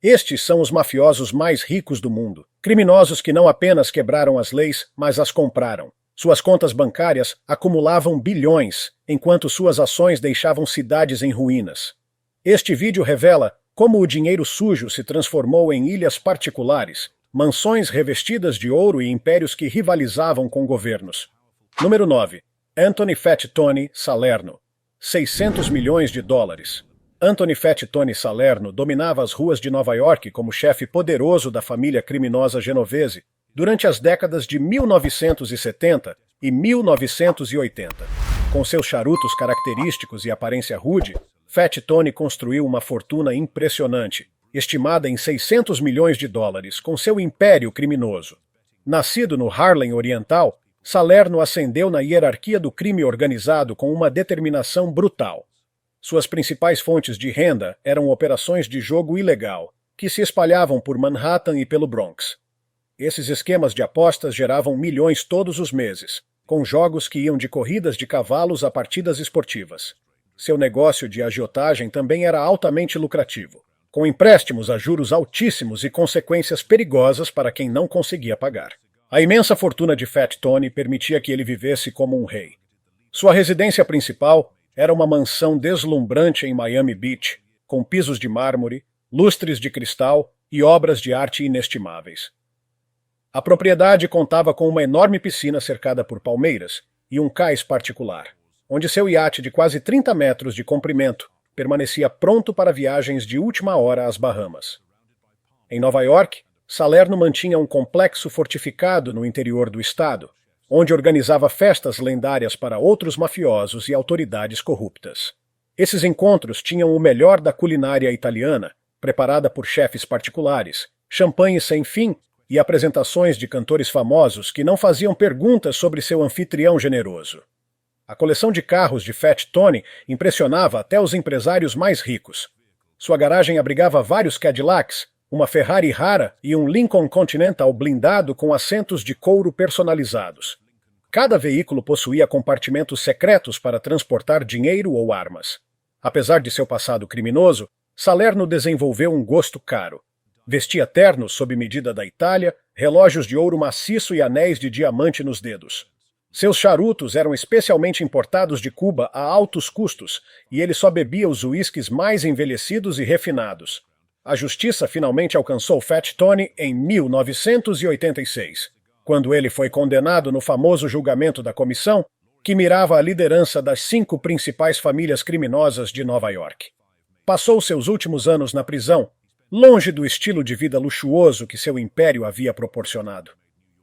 Estes são os mafiosos mais ricos do mundo. Criminosos que não apenas quebraram as leis, mas as compraram. Suas contas bancárias acumulavam bilhões, enquanto suas ações deixavam cidades em ruínas. Este vídeo revela como o dinheiro sujo se transformou em ilhas particulares, mansões revestidas de ouro e impérios que rivalizavam com governos. Número 9. Anthony Fat Tony Salerno. 600 milhões de dólares. Anthony Fat Tony Salerno dominava as ruas de Nova York como chefe poderoso da família criminosa genovese durante as décadas de 1970 e 1980. Com seus charutos característicos e aparência rude, Fat Tony construiu uma fortuna impressionante, estimada em 600 milhões de dólares, com seu império criminoso. Nascido no Harlem Oriental, Salerno ascendeu na hierarquia do crime organizado com uma determinação brutal. Suas principais fontes de renda eram operações de jogo ilegal, que se espalhavam por Manhattan e pelo Bronx. Esses esquemas de apostas geravam milhões todos os meses, com jogos que iam de corridas de cavalos a partidas esportivas. Seu negócio de agiotagem também era altamente lucrativo, com empréstimos a juros altíssimos e consequências perigosas para quem não conseguia pagar. A imensa fortuna de Fat Tony permitia que ele vivesse como um rei. Sua residência principal era uma mansão deslumbrante em Miami Beach, com pisos de mármore, lustres de cristal e obras de arte inestimáveis. A propriedade contava com uma enorme piscina cercada por palmeiras e um cais particular, onde seu iate de quase 30 metros de comprimento permanecia pronto para viagens de última hora às Bahamas. Em Nova York, Salerno mantinha um complexo fortificado no interior do estado, onde organizava festas lendárias para outros mafiosos e autoridades corruptas. Esses encontros tinham o melhor da culinária italiana, preparada por chefes particulares, champanhe sem fim e apresentações de cantores famosos que não faziam perguntas sobre seu anfitrião generoso. A coleção de carros de Fat Tony impressionava até os empresários mais ricos. Sua garagem abrigava vários Cadillacs, uma Ferrari rara e um Lincoln Continental blindado com assentos de couro personalizados. Cada veículo possuía compartimentos secretos para transportar dinheiro ou armas. Apesar de seu passado criminoso, Salerno desenvolveu um gosto caro. Vestia ternos sob medida da Itália, relógios de ouro maciço e anéis de diamante nos dedos. Seus charutos eram especialmente importados de Cuba a altos custos, e ele só bebia os uísques mais envelhecidos e refinados. A justiça finalmente alcançou Fat Tony em 1986, quando ele foi condenado no famoso julgamento da comissão, que mirava a liderança das 5 principais famílias criminosas de Nova York. Passou seus últimos anos na prisão, longe do estilo de vida luxuoso que seu império havia proporcionado.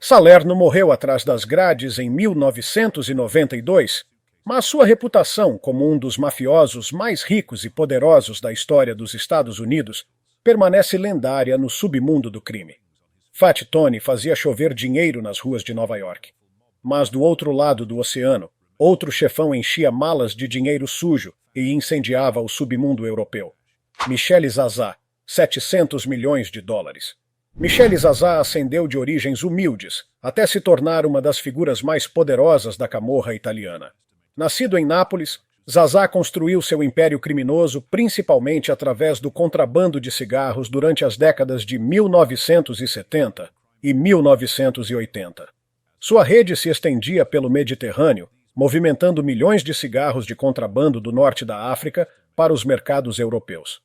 Salerno morreu atrás das grades em 1992, mas sua reputação como um dos mafiosos mais ricos e poderosos da história dos Estados Unidos permanece lendária no submundo do crime. Fat Tony fazia chover dinheiro nas ruas de Nova York. Mas do outro lado do oceano, outro chefão enchia malas de dinheiro sujo e incendiava o submundo europeu. Michele Zazá, 700 milhões de dólares. Michele Zazá ascendeu de origens humildes, até se tornar uma das figuras mais poderosas da camorra italiana. Nascido em Nápoles, Zazá construiu seu império criminoso principalmente através do contrabando de cigarros durante as décadas de 1970 e 1980. Sua rede se estendia pelo Mediterrâneo, movimentando milhões de cigarros de contrabando do norte da África para os mercados europeus.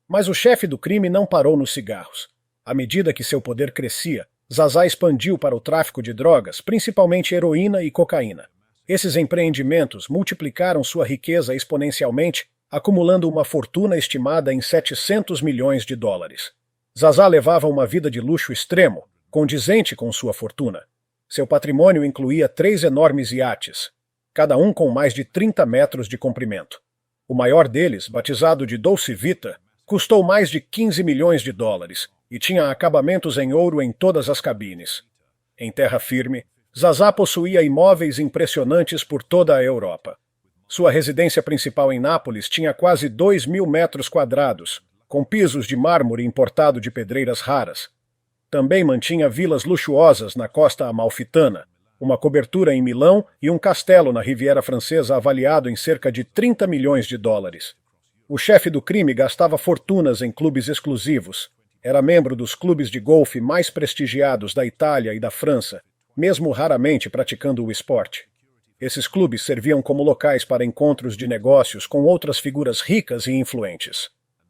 Mas o chefe do crime não parou nos cigarros. À medida que seu poder crescia, Zazá expandiu para o tráfico de drogas, principalmente heroína e cocaína. Esses empreendimentos multiplicaram sua riqueza exponencialmente, acumulando uma fortuna estimada em 700 milhões de dólares. Zazá levava uma vida de luxo extremo, condizente com sua fortuna. Seu patrimônio incluía 3 enormes iates, cada um com mais de 30 metros de comprimento. O maior deles, batizado de Dolce Vita, custou mais de 15 milhões de dólares e tinha acabamentos em ouro em todas as cabines. Em terra firme, Zazá possuía imóveis impressionantes por toda a Europa. Sua residência principal em Nápoles tinha quase 2.000 metros quadrados, com pisos de mármore importado de pedreiras raras. Também mantinha vilas luxuosas na costa amalfitana, uma cobertura em Milão e um castelo na Riviera Francesa avaliado em cerca de 30 milhões de dólares. O chefe do crime gastava fortunas em clubes exclusivos, Era membro dos clubes de golfe mais prestigiados da Itália e da França, mesmo raramente praticando o esporte. Esses clubes serviam como locais para encontros de negócios com outras figuras ricas e influentes.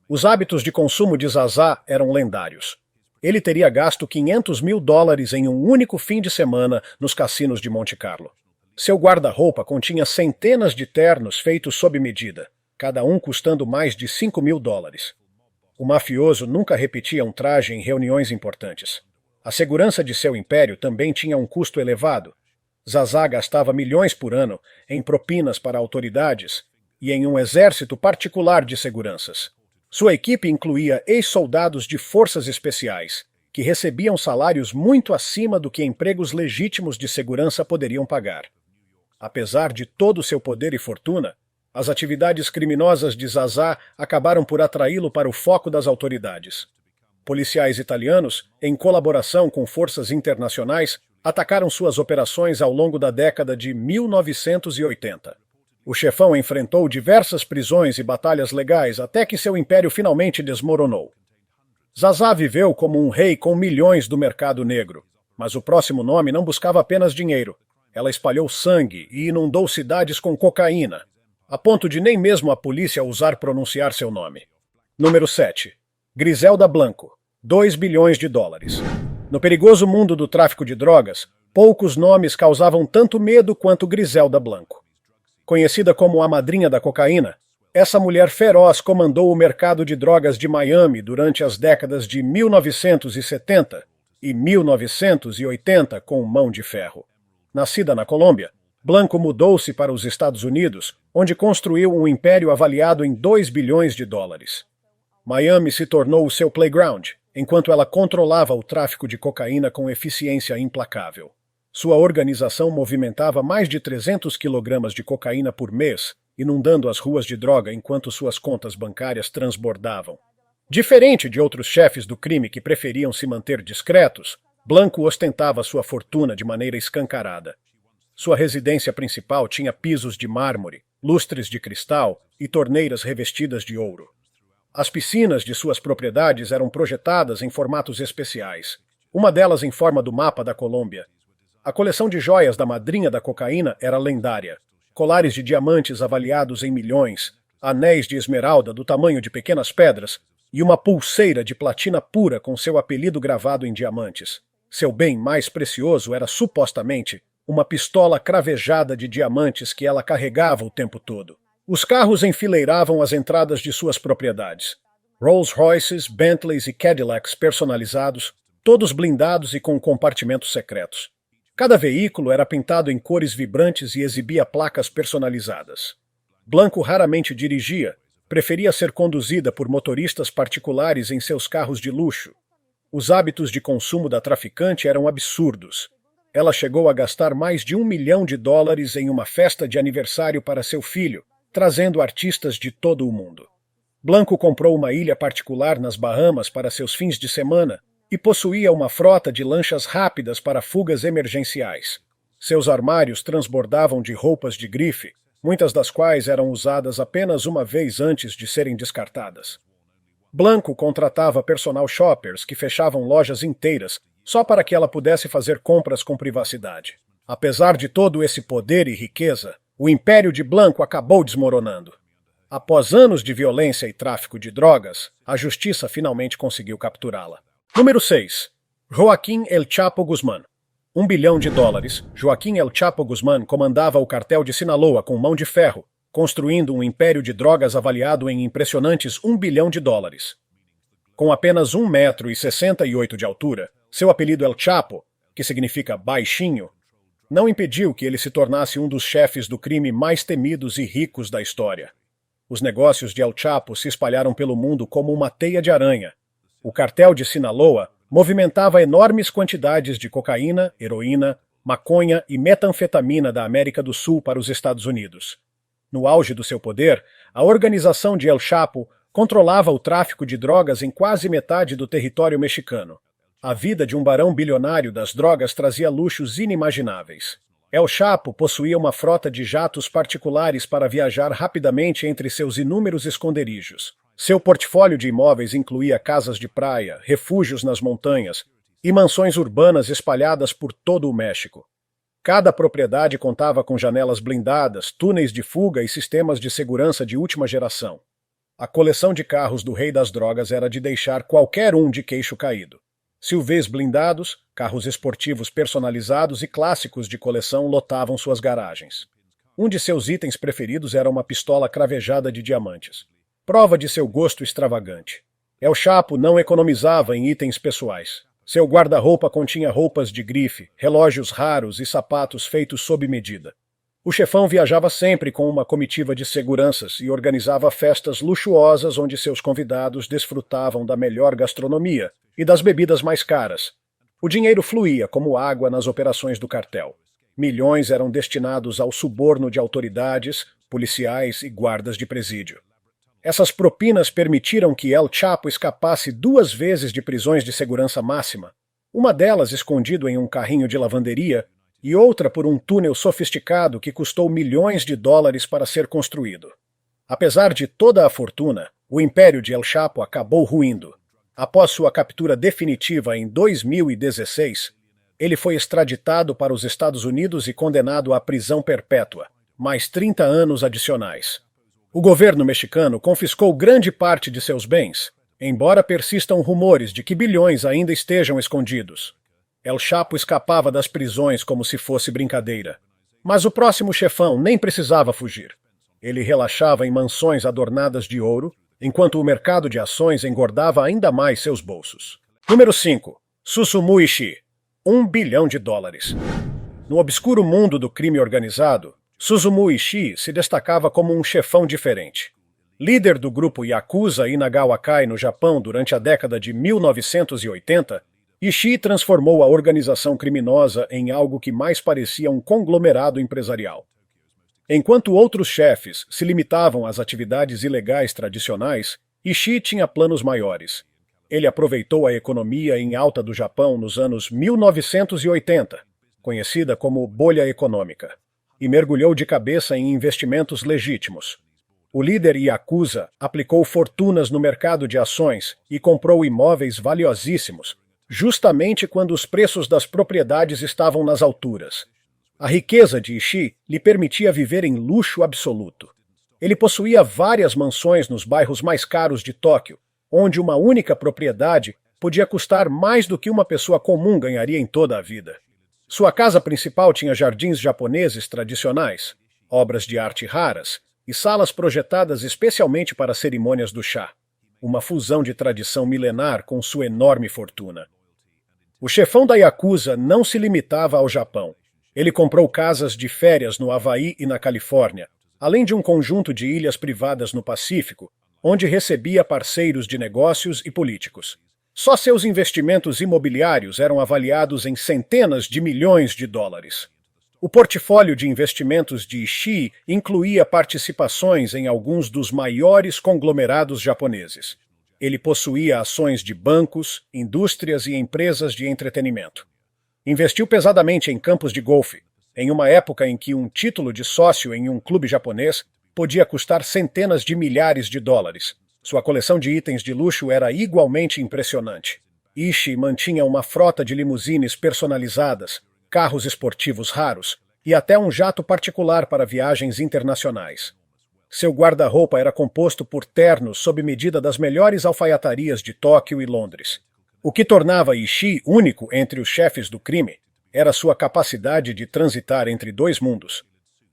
Os hábitos de consumo de Zazá eram lendários. Ele teria gasto US$ 500 mil em um único fim de semana nos cassinos de Monte Carlo. Seu guarda-roupa continha centenas de ternos feitos sob medida, cada um custando mais de US$ 5 mil. O mafioso nunca repetia um traje em reuniões importantes. A segurança de seu império também tinha um custo elevado. Zazá gastava milhões por ano em propinas para autoridades e em um exército particular de seguranças. Sua equipe incluía ex-soldados de forças especiais, que recebiam salários muito acima do que empregos legítimos de segurança poderiam pagar. Apesar de todo seu poder e fortuna, as atividades criminosas de Zazá acabaram por atraí-lo para o foco das autoridades. Policiais italianos, em colaboração com forças internacionais, atacaram suas operações ao longo da década de 1980. O chefão enfrentou diversas prisões e batalhas legais até que seu império finalmente desmoronou. Zazá viveu como um rei com milhões do mercado negro, mas o próximo nome não buscava apenas dinheiro. Ela espalhou sangue e inundou cidades com cocaína, a ponto de nem mesmo a polícia ousar pronunciar seu nome. Número 7. Griselda Blanco, US$ 2 bilhões. No perigoso mundo do tráfico de drogas, poucos nomes causavam tanto medo quanto Griselda Blanco. Conhecida como a madrinha da cocaína, essa mulher feroz comandou o mercado de drogas de Miami durante as décadas de 1970 e 1980 com mão de ferro. Nascida na Colômbia, Blanco mudou-se para os Estados Unidos, onde construiu um império avaliado em US$ 2 bilhões. Miami se tornou o seu playground, enquanto ela controlava o tráfico de cocaína com eficiência implacável. Sua organização movimentava mais de 300 quilogramas de cocaína por mês, inundando as ruas de droga enquanto suas contas bancárias transbordavam. Diferente de outros chefes do crime que preferiam se manter discretos, Blanco ostentava sua fortuna de maneira escancarada. Sua residência principal tinha pisos de mármore, lustres de cristal e torneiras revestidas de ouro. As piscinas de suas propriedades eram projetadas em formatos especiais, uma delas em forma do mapa da Colômbia. A coleção de joias da madrinha da cocaína era lendária. Colares de diamantes avaliados em milhões, anéis de esmeralda do tamanho de pequenas pedras e uma pulseira de platina pura com seu apelido gravado em diamantes. Seu bem mais precioso era supostamente uma pistola cravejada de diamantes que ela carregava o tempo todo. Os carros enfileiravam as entradas de suas propriedades. Rolls-Royces, Bentleys e Cadillacs personalizados, todos blindados e com compartimentos secretos. Cada veículo era pintado em cores vibrantes e exibia placas personalizadas. Blanco raramente dirigia, preferia ser conduzida por motoristas particulares em seus carros de luxo. Os hábitos de consumo da traficante eram absurdos. Ela chegou a gastar mais de US$ 1 milhão em uma festa de aniversário para seu filho, trazendo artistas de todo o mundo. Blanco comprou uma ilha particular nas Bahamas para seus fins de semana e possuía uma frota de lanchas rápidas para fugas emergenciais. Seus armários transbordavam de roupas de grife, muitas das quais eram usadas apenas uma vez antes de serem descartadas. Blanco contratava personal shoppers que fechavam lojas inteiras só para que ela pudesse fazer compras com privacidade. Apesar de todo esse poder e riqueza, o império de Blanco acabou desmoronando. Após anos de violência e tráfico de drogas, a justiça finalmente conseguiu capturá-la. Número 6. Joaquim El Chapo Guzmán. US$ 1 bilhão. Joaquim El Chapo Guzmán comandava o cartel de Sinaloa com mão de ferro, construindo um império de drogas avaliado em impressionantes US$ 1 bilhão. Com apenas 1,68 m de altura, seu apelido El Chapo, que significa baixinho, não impediu que ele se tornasse um dos chefes do crime mais temidos e ricos da história. Os negócios de El Chapo se espalharam pelo mundo como uma teia de aranha. O cartel de Sinaloa movimentava enormes quantidades de cocaína, heroína, maconha e metanfetamina da América do Sul para os Estados Unidos. No auge do seu poder, a organização de El Chapo controlava o tráfico de drogas em quase metade do território mexicano. A vida de um barão bilionário das drogas trazia luxos inimagináveis. El Chapo possuía uma frota de jatos particulares para viajar rapidamente entre seus inúmeros esconderijos. Seu portfólio de imóveis incluía casas de praia, refúgios nas montanhas e mansões urbanas espalhadas por todo o México. Cada propriedade contava com janelas blindadas, túneis de fuga e sistemas de segurança de última geração. A coleção de carros do rei das drogas era de deixar qualquer um de queixo caído. SUVs blindados, carros esportivos personalizados e clássicos de coleção lotavam suas garagens. Um de seus itens preferidos era uma pistola cravejada de diamantes. Prova de seu gosto extravagante. El Chapo não economizava em itens pessoais. Seu guarda-roupa continha roupas de grife, relógios raros e sapatos feitos sob medida. O chefão viajava sempre com uma comitiva de seguranças e organizava festas luxuosas onde seus convidados desfrutavam da melhor gastronomia e das bebidas mais caras. O dinheiro fluía como água nas operações do cartel. Milhões eram destinados ao suborno de autoridades, policiais e guardas de presídio. Essas propinas permitiram que El Chapo escapasse 2 vezes de prisões de segurança máxima, uma delas escondido em um carrinho de lavanderia e outra por um túnel sofisticado que custou milhões de dólares para ser construído. Apesar de toda a fortuna, o império de El Chapo acabou ruindo. Após sua captura definitiva em 2016, ele foi extraditado para os Estados Unidos e condenado à prisão perpétua, mais 30 anos adicionais. O governo mexicano confiscou grande parte de seus bens, embora persistam rumores de que bilhões ainda estejam escondidos. El Chapo escapava das prisões como se fosse brincadeira. Mas o próximo chefão nem precisava fugir. Ele relaxava em mansões adornadas de ouro, enquanto o mercado de ações engordava ainda mais seus bolsos. Número 5. Susumu Ishii. $1 bilhão. No obscuro mundo do crime organizado, Susumu Ishii se destacava como um chefão diferente. Líder do grupo Yakuza Inagawa Kai no Japão durante a década de 1980, Ishii transformou a organização criminosa em algo que mais parecia um conglomerado empresarial. Enquanto outros chefes se limitavam às atividades ilegais tradicionais, Ishii tinha planos maiores. Ele aproveitou a economia em alta do Japão nos anos 1980, conhecida como bolha econômica, e mergulhou de cabeça em investimentos legítimos. O líder Yakuza aplicou fortunas no mercado de ações e comprou imóveis valiosíssimos, justamente quando os preços das propriedades estavam nas alturas. A riqueza de Ishii lhe permitia viver em luxo absoluto. Ele possuía várias mansões nos bairros mais caros de Tóquio, onde uma única propriedade podia custar mais do que uma pessoa comum ganharia em toda a vida. Sua casa principal tinha jardins japoneses tradicionais, obras de arte raras e salas projetadas especialmente para cerimônias do chá, uma fusão de tradição milenar com sua enorme fortuna. O chefão da Yakuza não se limitava ao Japão. Ele comprou casas de férias no Havaí e na Califórnia, além de um conjunto de ilhas privadas no Pacífico, onde recebia parceiros de negócios e políticos. Só seus investimentos imobiliários eram avaliados em centenas de milhões de dólares. O portfólio de investimentos de Ishii incluía participações em alguns dos maiores conglomerados japoneses. Ele possuía ações de bancos, indústrias e empresas de entretenimento. Investiu pesadamente em campos de golfe, em uma época em que um título de sócio em um clube japonês podia custar centenas de milhares de dólares. Sua coleção de itens de luxo era igualmente impressionante. Ishii mantinha uma frota de limusines personalizadas, carros esportivos raros e até um jato particular para viagens internacionais. Seu guarda-roupa era composto por ternos sob medida das melhores alfaiatarias de Tóquio e Londres. O que tornava Ishii único entre os chefes do crime era sua capacidade de transitar entre dois mundos.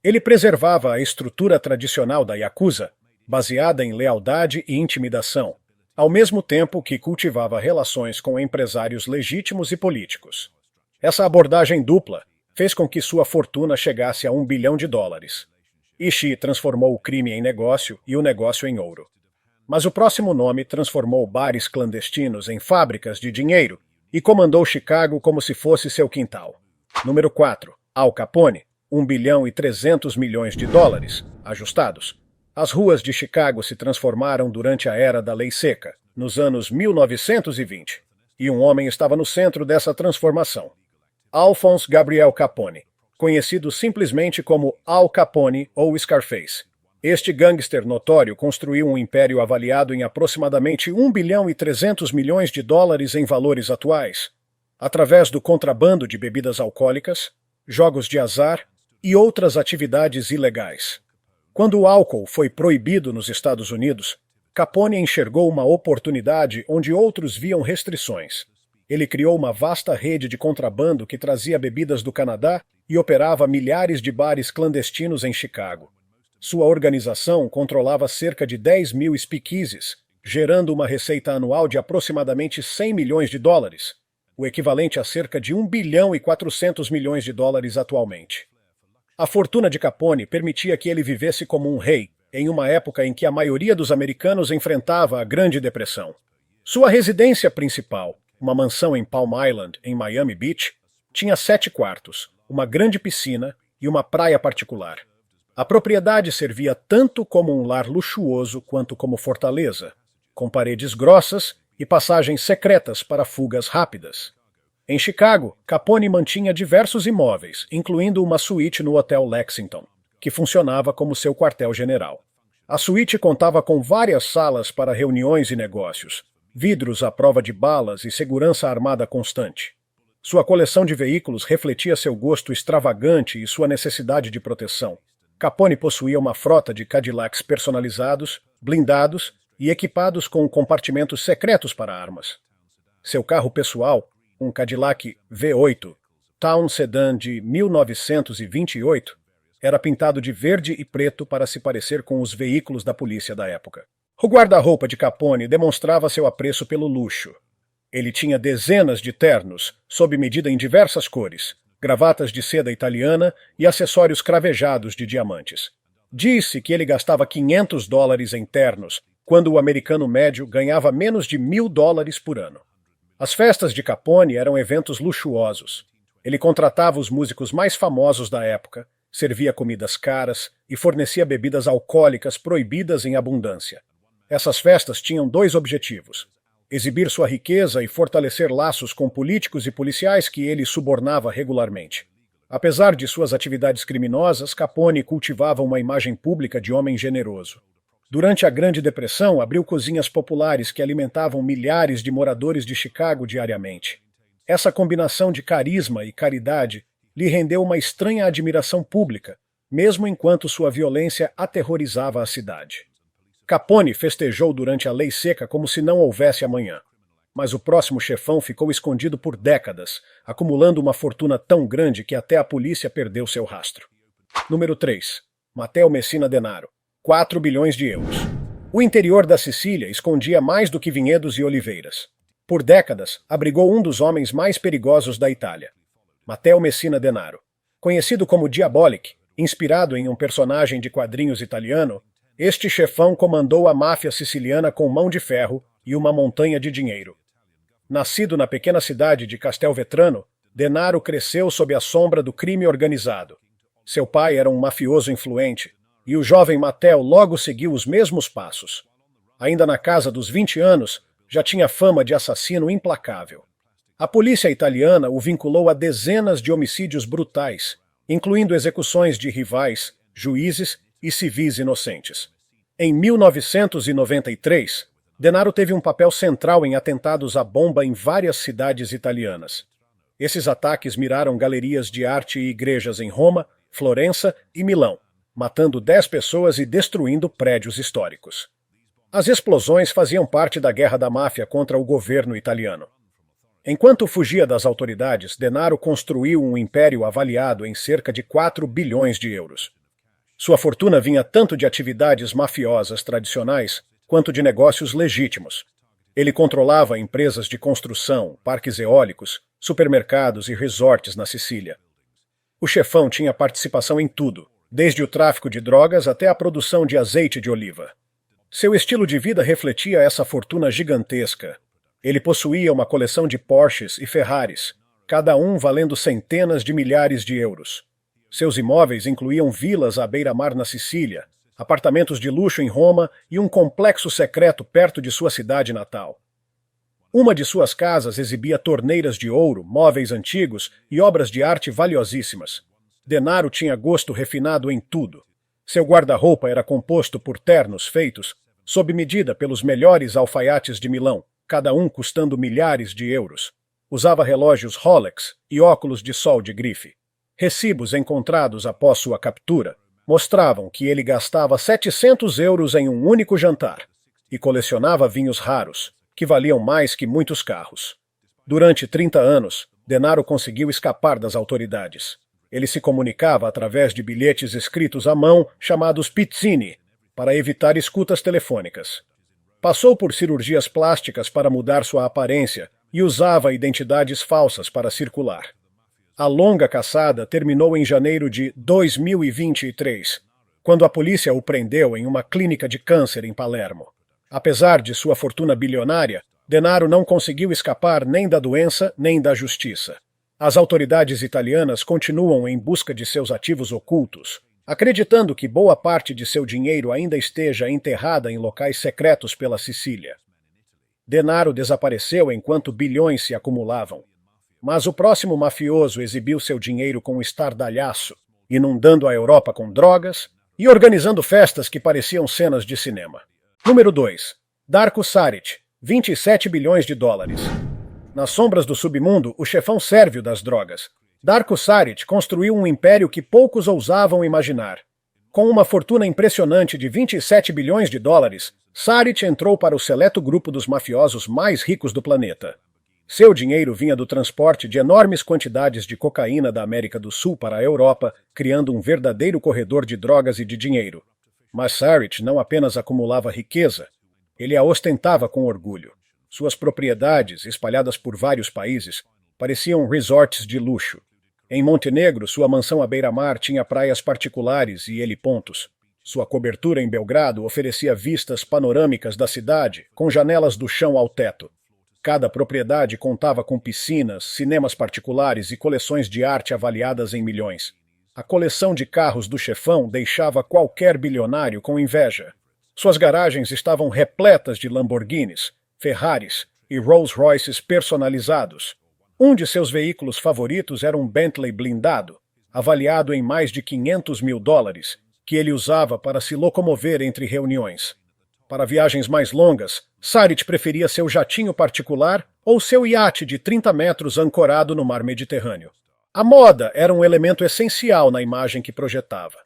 Ele preservava a estrutura tradicional da Yakuza, baseada em lealdade e intimidação, ao mesmo tempo que cultivava relações com empresários legítimos e políticos. Essa abordagem dupla fez com que sua fortuna chegasse a $1 bilhão. Ishii transformou o crime em negócio e o negócio em ouro. Mas o próximo nome transformou bares clandestinos em fábricas de dinheiro e comandou Chicago como se fosse seu quintal. Número 4. Al Capone, $1 bilhão e 300 milhões, ajustados. As ruas de Chicago se transformaram durante a era da Lei Seca, nos anos 1920, e um homem estava no centro dessa transformação. Alphonse Gabriel Capone, conhecido simplesmente como Al Capone ou Scarface. Este gangster notório construiu um império avaliado em aproximadamente 1,3 bilhão em valores atuais, através do contrabando de bebidas alcoólicas, jogos de azar e outras atividades ilegais. Quando o álcool foi proibido nos Estados Unidos, Capone enxergou uma oportunidade onde outros viam restrições. Ele criou uma vasta rede de contrabando que trazia bebidas do Canadá e operava milhares de bares clandestinos em Chicago. Sua organização controlava cerca de 10 mil speakeasies, gerando uma receita anual de aproximadamente 100 milhões de dólares, o equivalente a cerca de 1 bilhão e 400 milhões de dólares atualmente. A fortuna de Capone permitia que ele vivesse como um rei, em uma época em que a maioria dos americanos enfrentava a Grande Depressão. Sua residência principal, uma mansão em Palm Island, em Miami Beach, tinha 7 quartos, uma grande piscina e uma praia particular. A propriedade servia tanto como um lar luxuoso quanto como fortaleza, com paredes grossas e passagens secretas para fugas rápidas. Em Chicago, Capone mantinha diversos imóveis, incluindo uma suíte no Hotel Lexington, que funcionava como seu quartel-general. A suíte contava com várias salas para reuniões e negócios, vidros à prova de balas e segurança armada constante. Sua coleção de veículos refletia seu gosto extravagante e sua necessidade de proteção. Capone possuía uma frota de Cadillacs personalizados, blindados e equipados com compartimentos secretos para armas. Seu carro pessoal, um Cadillac V8, Town Sedan de 1928, era pintado de verde e preto para se parecer com os veículos da polícia da época. O guarda-roupa de Capone demonstrava seu apreço pelo luxo. Ele tinha dezenas de ternos, sob medida em diversas cores, gravatas de seda italiana e acessórios cravejados de diamantes. Disse que ele gastava $500 em ternos, quando o americano médio ganhava menos de $1.000 por ano. As festas de Capone eram eventos luxuosos. Ele contratava os músicos mais famosos da época, servia comidas caras e fornecia bebidas alcoólicas proibidas em abundância. Essas festas tinham 2 objetivos: exibir sua riqueza e fortalecer laços com políticos e policiais que ele subornava regularmente. Apesar de suas atividades criminosas, Capone cultivava uma imagem pública de homem generoso. Durante a Grande Depressão, abriu cozinhas populares que alimentavam milhares de moradores de Chicago diariamente. Essa combinação de carisma e caridade lhe rendeu uma estranha admiração pública, mesmo enquanto sua violência aterrorizava a cidade. Capone festejou durante a Lei Seca como se não houvesse amanhã. Mas o próximo chefão ficou escondido por décadas, acumulando uma fortuna tão grande que até a polícia perdeu seu rastro. Número 3. Matteo Messina Denaro. 4 bilhões de euros. O interior da Sicília escondia mais do que vinhedos e oliveiras. Por décadas, abrigou um dos homens mais perigosos da Itália, Matteo Messina Denaro. Conhecido como Diabolic, inspirado em um personagem de quadrinhos italiano, este chefão comandou a máfia siciliana com mão de ferro e uma montanha de dinheiro. Nascido na pequena cidade de Castelvetrano, Denaro cresceu sob a sombra do crime organizado. Seu pai era um mafioso influente, e o jovem Matteo logo seguiu os mesmos passos. Ainda na casa dos 20 anos, já tinha fama de assassino implacável. A polícia italiana o vinculou a dezenas de homicídios brutais, incluindo execuções de rivais, juízes e civis inocentes. Em 1993, Denaro teve um papel central em atentados à bomba em várias cidades italianas. Esses ataques miraram galerias de arte e igrejas em Roma, Florença e Milão, matando 10 pessoas e destruindo prédios históricos. As explosões faziam parte da guerra da máfia contra o governo italiano. Enquanto fugia das autoridades, Denaro construiu um império avaliado em cerca de 4 bilhões de euros. Sua fortuna vinha tanto de atividades mafiosas tradicionais quanto de negócios legítimos. Ele controlava empresas de construção, parques eólicos, supermercados e resorts na Sicília. O chefão tinha participação em tudo, desde o tráfico de drogas até a produção de azeite de oliva. Seu estilo de vida refletia essa fortuna gigantesca. Ele possuía uma coleção de Porsches e Ferraris, cada um valendo centenas de milhares de euros. Seus imóveis incluíam vilas à beira-mar na Sicília, apartamentos de luxo em Roma e um complexo secreto perto de sua cidade natal. Uma de suas casas exibia torneiras de ouro, móveis antigos e obras de arte valiosíssimas. Denaro tinha gosto refinado em tudo. Seu guarda-roupa era composto por ternos feitos sob medida pelos melhores alfaiates de Milão, cada um custando milhares de euros. Usava relógios Rolex e óculos de sol de grife. Recibos encontrados após sua captura mostravam que ele gastava 700 euros em um único jantar e colecionava vinhos raros, que valiam mais que muitos carros. Durante 30 anos, Denaro conseguiu escapar das autoridades. Ele se comunicava através de bilhetes escritos à mão, chamados pizzini, para evitar escutas telefônicas. Passou por cirurgias plásticas para mudar sua aparência e usava identidades falsas para circular. A longa caçada terminou em janeiro de 2023, quando a polícia o prendeu em uma clínica de câncer em Palermo. Apesar de sua fortuna bilionária, Denaro não conseguiu escapar nem da doença nem da justiça. As autoridades italianas continuam em busca de seus ativos ocultos, acreditando que boa parte de seu dinheiro ainda esteja enterrada em locais secretos pela Sicília. Denaro desapareceu enquanto bilhões se acumulavam. Mas o próximo mafioso exibiu seu dinheiro com estardalhaço, inundando a Europa com drogas e organizando festas que pareciam cenas de cinema. Número 2. Darko Saric, 27 bilhões de dólares. Nas sombras do submundo, o chefão sérvio das drogas, Darko Saric construiu um império que poucos ousavam imaginar. Com uma fortuna impressionante de 27 bilhões de dólares, Saric entrou para o seleto grupo dos mafiosos mais ricos do planeta. Seu dinheiro vinha do transporte de enormes quantidades de cocaína da América do Sul para a Europa, criando um verdadeiro corredor de drogas e de dinheiro. Mas Saric não apenas acumulava riqueza, ele a ostentava com orgulho. Suas propriedades, espalhadas por vários países, pareciam resorts de luxo. Em Montenegro, sua mansão à beira-mar tinha praias particulares e helipontos. Sua cobertura em Belgrado oferecia vistas panorâmicas da cidade, com janelas do chão ao teto. Cada propriedade contava com piscinas, cinemas particulares e coleções de arte avaliadas em milhões. A coleção de carros do chefão deixava qualquer bilionário com inveja. Suas garagens estavam repletas de Lamborghinis, Ferraris e Rolls-Royces personalizados. Um de seus veículos favoritos era um Bentley blindado, avaliado em mais de 500 mil dólares, que ele usava para se locomover entre reuniões. Para viagens mais longas, Saric preferia seu jatinho particular ou seu iate de 30 metros ancorado no mar Mediterrâneo. A moda era um elemento essencial na imagem que projetava.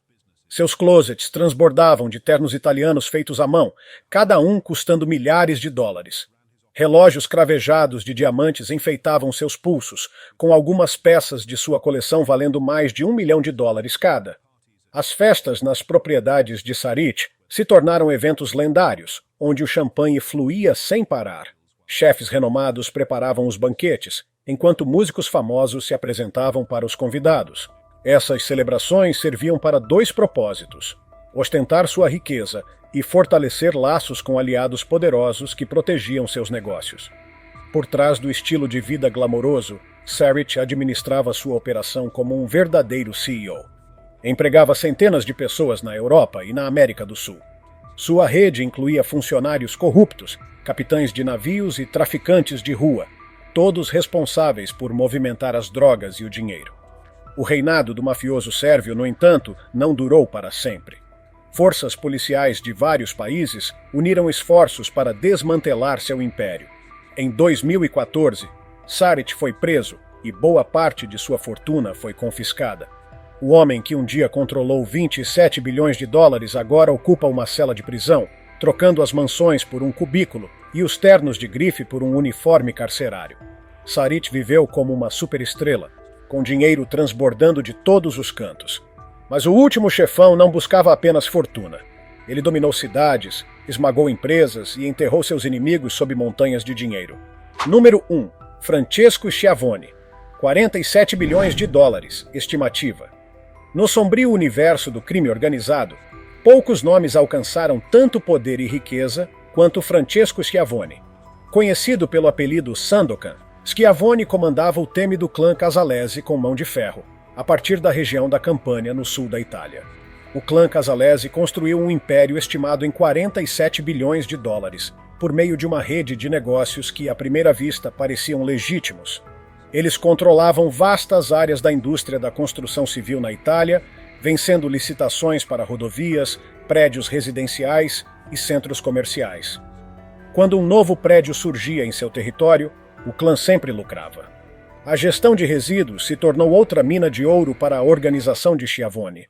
Seus closets transbordavam de ternos italianos feitos à mão, cada um custando milhares de dólares. Relógios cravejados de diamantes enfeitavam seus pulsos, com algumas peças de sua coleção valendo mais de $1 milhão cada. As festas nas propriedades de Saric se tornaram eventos lendários, onde o champanhe fluía sem parar. Chefes renomados preparavam os banquetes, enquanto músicos famosos se apresentavam para os convidados. Essas celebrações serviam para dois propósitos: ostentar sua riqueza e fortalecer laços com aliados poderosos que protegiam seus negócios. Por trás do estilo de vida glamouroso, Saric administrava sua operação como um verdadeiro CEO. Empregava centenas de pessoas na Europa e na América do Sul. Sua rede incluía funcionários corruptos, capitães de navios e traficantes de rua, todos responsáveis por movimentar as drogas e o dinheiro. O reinado do mafioso sérvio, no entanto, não durou para sempre. Forças policiais de vários países uniram esforços para desmantelar seu império. Em 2014, Saric foi preso e boa parte de sua fortuna foi confiscada. O homem que um dia controlou 27 bilhões de dólares agora ocupa uma cela de prisão, trocando as mansões por um cubículo e os ternos de grife por um uniforme carcerário. Saric viveu como uma superestrela, com dinheiro transbordando de todos os cantos. Mas o último chefão não buscava apenas fortuna. Ele dominou cidades, esmagou empresas e enterrou seus inimigos sob montanhas de dinheiro. Número 1. Francesco Schiavone. 47 bilhões de dólares, estimativa. No sombrio universo do crime organizado, poucos nomes alcançaram tanto poder e riqueza quanto Francesco Schiavone. Conhecido pelo apelido Sandokan, Schiavone comandava o temido clã Casalese com mão de ferro, a partir da região da Campânia, no sul da Itália. O clã Casalese construiu um império estimado em 47 bilhões de dólares, por meio de uma rede de negócios que, à primeira vista, pareciam legítimos. Eles controlavam vastas áreas da indústria da construção civil na Itália, vencendo licitações para rodovias, prédios residenciais e centros comerciais. Quando um novo prédio surgia em seu território, o clã sempre lucrava. A gestão de resíduos se tornou outra mina de ouro para a organização de Schiavone.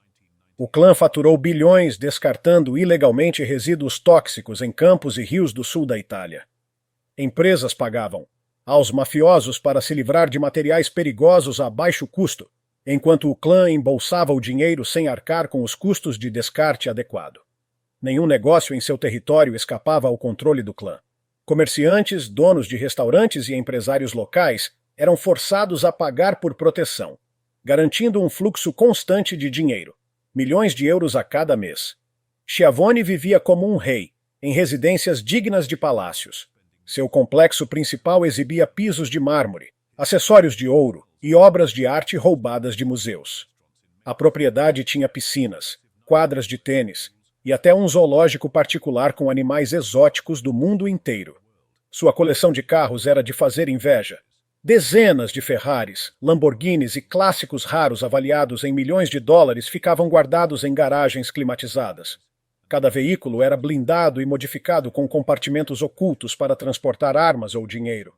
O clã faturou bilhões descartando ilegalmente resíduos tóxicos em campos e rios do sul da Itália. Empresas pagavam aos mafiosos para se livrar de materiais perigosos a baixo custo, enquanto o clã embolsava o dinheiro sem arcar com os custos de descarte adequado. Nenhum negócio em seu território escapava ao controle do clã. Comerciantes, donos de restaurantes e empresários locais eram forçados a pagar por proteção, garantindo um fluxo constante de dinheiro, milhões de euros a cada mês. Schiavone vivia como um rei, em residências dignas de palácios. Seu complexo principal exibia pisos de mármore, acessórios de ouro e obras de arte roubadas de museus. A propriedade tinha piscinas, quadras de tênis e até um zoológico particular com animais exóticos do mundo inteiro. Sua coleção de carros era de fazer inveja. Dezenas de Ferraris, Lamborghinis e clássicos raros avaliados em milhões de dólares ficavam guardados em garagens climatizadas. Cada veículo era blindado e modificado com compartimentos ocultos para transportar armas ou dinheiro.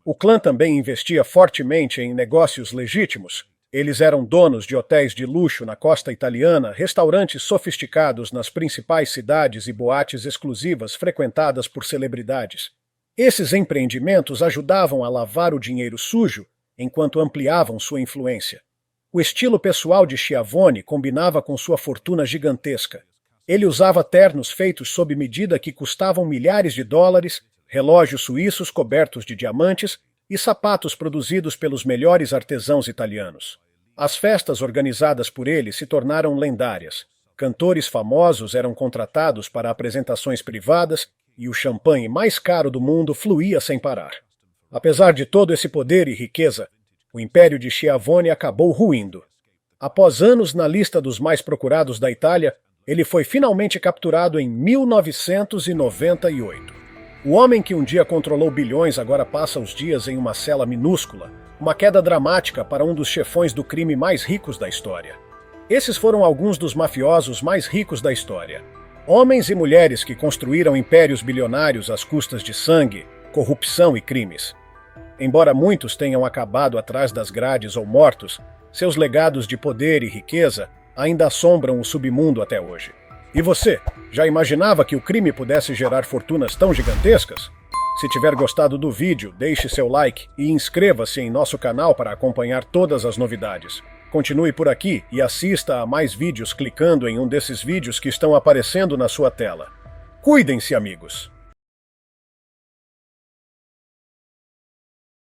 O clã também investia fortemente em negócios legítimos. Eles eram donos de hotéis de luxo na costa italiana, restaurantes sofisticados nas principais cidades e boates exclusivas frequentadas por celebridades. Esses empreendimentos ajudavam a lavar o dinheiro sujo enquanto ampliavam sua influência. O estilo pessoal de Schiavone combinava com sua fortuna gigantesca. Ele usava ternos feitos sob medida que custavam milhares de dólares, relógios suíços cobertos de diamantes e sapatos produzidos pelos melhores artesãos italianos. As festas organizadas por ele se tornaram lendárias. Cantores famosos eram contratados para apresentações privadas e o champanhe mais caro do mundo fluía sem parar. Apesar de todo esse poder e riqueza, o império de Schiavone acabou ruindo. Após anos na lista dos mais procurados da Itália, ele foi finalmente capturado em 1998. O homem que um dia controlou bilhões agora passa os dias em uma cela minúscula, uma queda dramática para um dos chefões do crime mais ricos da história. Esses foram alguns dos mafiosos mais ricos da história. Homens e mulheres que construíram impérios bilionários às custas de sangue, corrupção e crimes. Embora muitos tenham acabado atrás das grades ou mortos, seus legados de poder e riqueza ainda assombram o submundo até hoje. E você, já imaginava que o crime pudesse gerar fortunas tão gigantescas? Se tiver gostado do vídeo, deixe seu like e inscreva-se em nosso canal para acompanhar todas as novidades. Continue por aqui e assista a mais vídeos clicando em um desses vídeos que estão aparecendo na sua tela. Cuidem-se, amigos!